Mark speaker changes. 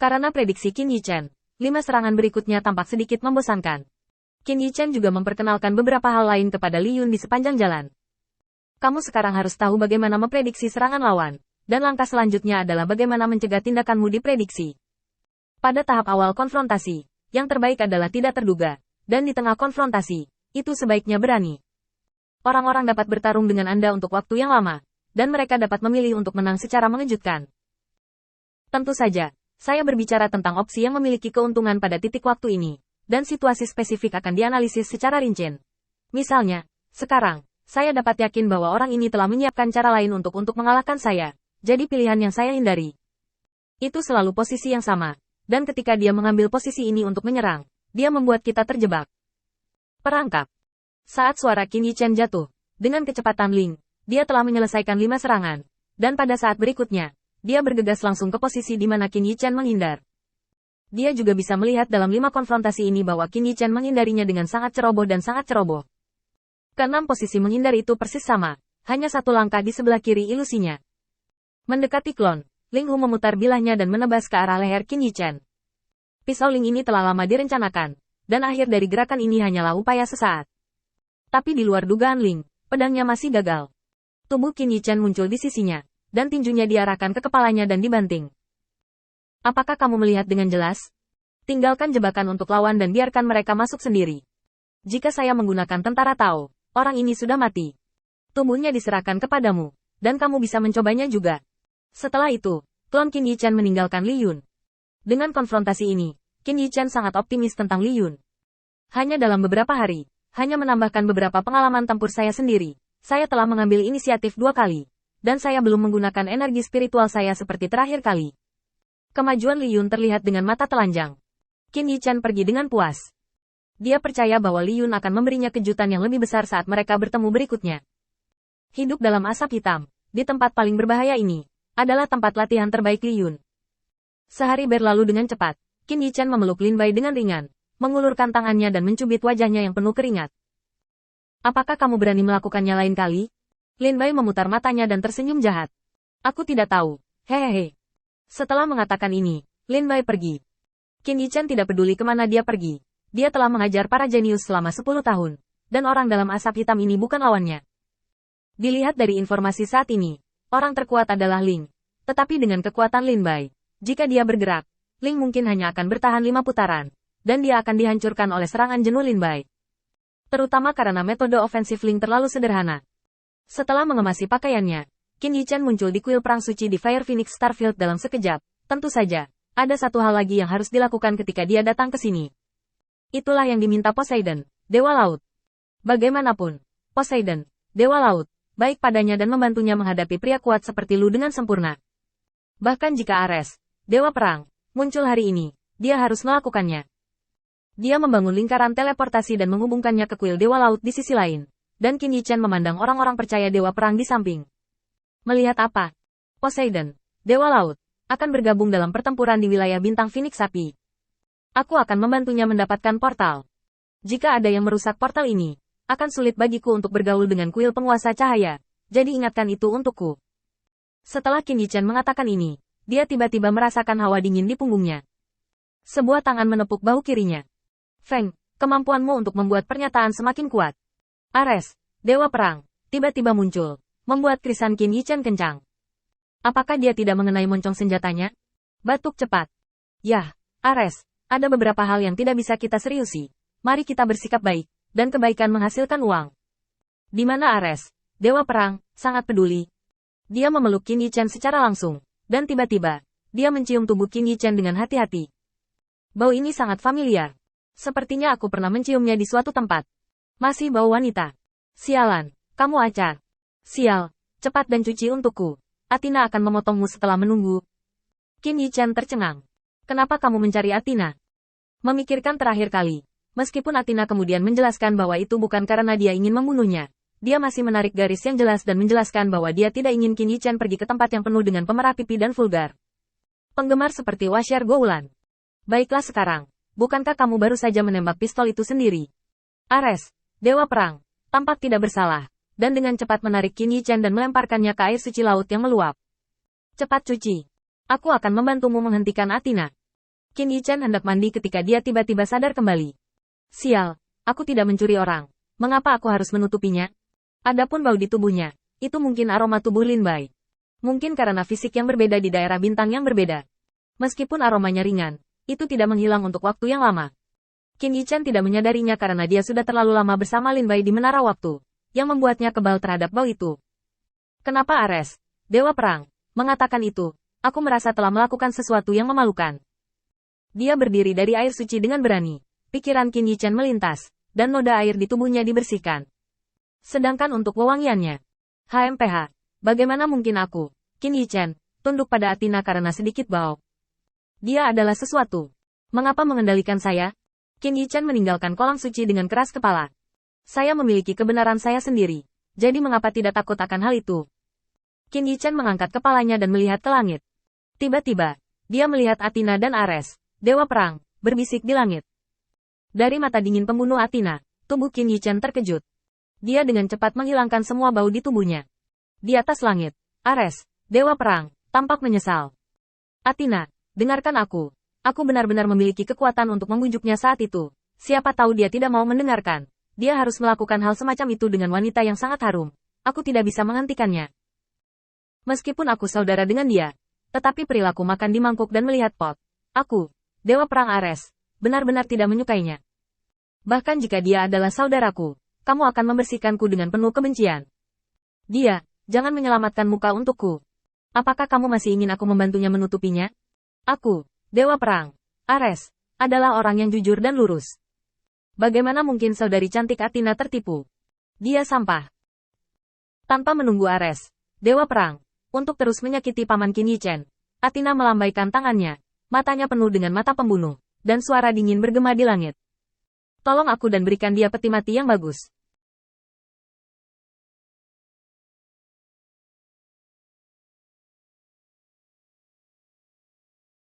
Speaker 1: Karena prediksi Qin Yichen, 5 serangan berikutnya tampak sedikit membosankan. Qin Yichen juga memperkenalkan beberapa hal lain kepada Li Yun di sepanjang jalan. Kamu sekarang harus tahu bagaimana memprediksi serangan lawan, dan langkah selanjutnya adalah bagaimana mencegah tindakanmu diprediksi. Pada tahap awal konfrontasi, yang terbaik adalah tidak terduga, dan di tengah konfrontasi, itu sebaiknya berani. Orang-orang dapat bertarung dengan Anda untuk waktu yang lama, dan mereka dapat memilih untuk menang secara mengejutkan. Tentu saja, saya berbicara tentang opsi yang memiliki keuntungan pada titik waktu ini, dan situasi spesifik akan dianalisis secara rinci. Misalnya, sekarang, saya dapat yakin bahwa orang ini telah menyiapkan cara lain untuk mengalahkan saya, jadi pilihan yang saya hindari. Itu selalu posisi yang sama, dan ketika dia mengambil posisi ini untuk menyerang, dia membuat kita terjebak. Perangkap. Saat suara Qin Yichen jatuh, dengan kecepatan Ling, dia telah menyelesaikan 5 serangan, dan pada saat berikutnya, dia bergegas langsung ke posisi di mana Qin Yichen menghindar. Dia juga bisa melihat dalam 5 konfrontasi ini bahwa Qin Yichen menghindarinya dengan sangat ceroboh dan sangat ceroboh. Keenam posisi menghindar itu persis sama, hanya satu langkah di sebelah kiri ilusinya. Mendekati klon, Ling Hu memutar bilahnya dan menebas ke arah leher Qin Yichen. Pisau Ling ini telah lama direncanakan, dan akhir dari gerakan ini hanyalah upaya sesaat. Tapi di luar dugaan Ling, pedangnya masih gagal. Tubuh Qin Yichen muncul di sisinya, dan tinjunya diarahkan ke kepalanya dan dibanting. Apakah kamu melihat dengan jelas? Tinggalkan jebakan untuk lawan dan biarkan mereka masuk sendiri. Jika saya menggunakan tentara Tao, orang ini sudah mati. Tubuhnya diserahkan kepadamu, dan kamu bisa mencobanya juga. Setelah itu, klon Qin Yichen meninggalkan Li Yun. Dengan konfrontasi ini, Qin Yichen sangat optimis tentang Li Yun. Hanya dalam beberapa hari, hanya menambahkan beberapa pengalaman tempur saya sendiri, saya telah mengambil inisiatif 2 kali. Dan saya belum menggunakan energi spiritual saya seperti terakhir kali. Kemajuan Li Yun terlihat dengan mata telanjang. Qin Yichen pergi dengan puas. Dia percaya bahwa Li Yun akan memberinya kejutan yang lebih besar saat mereka bertemu berikutnya. Hidup dalam asap hitam, di tempat paling berbahaya ini, adalah tempat latihan terbaik Li Yun. Sehari berlalu dengan cepat, Qin Yichen memeluk Lin Bai dengan ringan, mengulurkan tangannya dan mencubit wajahnya yang penuh keringat. Apakah kamu berani melakukannya lain kali? Lin Bai memutar matanya dan tersenyum jahat. Aku tidak tahu. Hehehe. Setelah mengatakan ini, Lin Bai pergi. Qin Yichen tidak peduli kemana dia pergi. Dia telah mengajar para jenius selama 10 tahun. Dan orang dalam asap hitam ini bukan lawannya. Dilihat dari informasi saat ini, orang terkuat adalah Ling. Tetapi dengan kekuatan Lin Bai, jika dia bergerak, Ling mungkin hanya akan bertahan 5 putaran. Dan dia akan dihancurkan oleh serangan jenuh Lin Bai. Terutama karena metode ofensif Ling terlalu sederhana. Setelah mengemasi pakaiannya, Qin Yichen muncul di kuil perang suci di Fire Phoenix Starfield dalam sekejap. Tentu saja, ada satu hal lagi yang harus dilakukan ketika dia datang ke sini. Itulah yang diminta Poseidon, Dewa Laut. Bagaimanapun, Poseidon, Dewa Laut, baik padanya dan membantunya menghadapi pria kuat seperti Lu dengan sempurna. Bahkan jika Ares, Dewa Perang, muncul hari ini, dia harus melakukannya. Dia membangun lingkaran teleportasi dan menghubungkannya ke kuil Dewa Laut di sisi lain. Dan Qin Yichen memandang orang-orang percaya Dewa Perang di samping. Melihat apa? Poseidon, Dewa Laut, akan bergabung dalam pertempuran di wilayah bintang Phoenix Api. Aku akan membantunya mendapatkan portal. Jika ada yang merusak portal ini, akan sulit bagiku untuk bergaul dengan kuil penguasa cahaya. Jadi ingatkan itu untukku. Setelah Qin Yichen mengatakan ini, dia tiba-tiba merasakan hawa dingin di punggungnya. Sebuah tangan menepuk bahu kirinya. Feng, kemampuanmu untuk membuat pernyataan semakin kuat. Ares, Dewa Perang, tiba-tiba muncul, membuat krisan Qin Yichen kencang. Apakah dia tidak mengenai moncong senjatanya? Batuk cepat. Yah, Ares, ada beberapa hal yang tidak bisa kita seriusi. Mari kita bersikap baik, dan kebaikan menghasilkan uang. Di mana Ares, Dewa Perang, sangat peduli. Dia memeluk Qin Yichen secara langsung, dan tiba-tiba, dia mencium tubuh Qin Yichen dengan hati-hati. Bau ini sangat familiar. Sepertinya aku pernah menciumnya di suatu tempat. Masih bau wanita. Sialan, kamu acar. Sial, cepat dan cuci untukku. Athena akan memotongmu setelah menunggu. Qin Yichen tercengang. Kenapa kamu mencari Athena? Memikirkan terakhir kali. Meskipun Athena kemudian menjelaskan bahwa itu bukan karena dia ingin membunuhnya. Dia masih menarik garis yang jelas dan menjelaskan bahwa dia tidak ingin Qin Yichen pergi ke tempat yang penuh dengan pemerah pipi dan vulgar. Penggemar seperti Wasyar Goulan. Baiklah sekarang, bukankah kamu baru saja menembak pistol itu sendiri? Ares, Dewa Perang, tampak tidak bersalah, dan dengan cepat menarik Qin Yichen dan melemparkannya ke air suci laut yang meluap. Cepat cuci. Aku akan membantumu menghentikan Athena. Qin Yichen hendak mandi ketika dia tiba-tiba sadar kembali. Sial, aku tidak mencuri orang. Mengapa aku harus menutupinya? Adapun bau di tubuhnya, itu mungkin aroma tubuh Lin Bai. Mungkin karena fisik yang berbeda di daerah bintang yang berbeda. Meskipun aromanya ringan, itu tidak menghilang untuk waktu yang lama. Qin Yichen tidak menyadarinya karena dia sudah terlalu lama bersama Lin Bai di Menara Waktu, yang membuatnya kebal terhadap bau itu. Kenapa Ares, Dewa Perang, mengatakan itu? Aku merasa telah melakukan sesuatu yang memalukan. Dia berdiri dari air suci dengan berani. Pikiran Qin Yichen melintas, dan noda air di tubuhnya dibersihkan. Sedangkan untuk wewangiannya, HMPH, bagaimana mungkin aku, Qin Yichen, tunduk pada Athena karena sedikit bau? Dia adalah sesuatu. Mengapa mengendalikan saya? Qin Yichen meninggalkan kolam suci dengan keras kepala. Saya memiliki kebenaran saya sendiri, jadi mengapa tidak takut akan hal itu? Qin Yichen mengangkat kepalanya dan melihat ke langit. Tiba-tiba, dia melihat Athena dan Ares, Dewa Perang, berbisik di langit. Dari mata dingin pembunuh Athena, tubuh Qin Yichen terkejut. Dia dengan cepat menghilangkan semua bau di tubuhnya. Di atas langit, Ares, Dewa Perang, tampak menyesal. Athena, dengarkan aku. Aku benar-benar memiliki kekuatan untuk membujuknya saat itu. Siapa tahu dia tidak mau mendengarkan. Dia harus melakukan hal semacam itu dengan wanita yang sangat harum. Aku tidak bisa menghentikannya. Meskipun aku saudara dengan dia, tetapi perilaku makan di mangkuk dan melihat pot. Aku, Dewa Perang Ares, benar-benar tidak menyukainya. Bahkan jika dia adalah saudaraku, kamu akan membersihkanku dengan penuh kebencian. Dia, jangan menyelamatkan muka untukku. Apakah kamu masih ingin aku membantunya menutupinya? Aku, Dewa Perang, Ares, adalah orang yang jujur dan lurus. Bagaimana mungkin saudari cantik Athena tertipu? Dia sampah. Tanpa menunggu Ares, Dewa Perang, untuk terus menyakiti Paman Qin Yichen, Athena melambaikan tangannya. Matanya penuh dengan mata pembunuh, dan suara dingin bergema di langit. Tolong aku dan berikan dia peti mati yang bagus.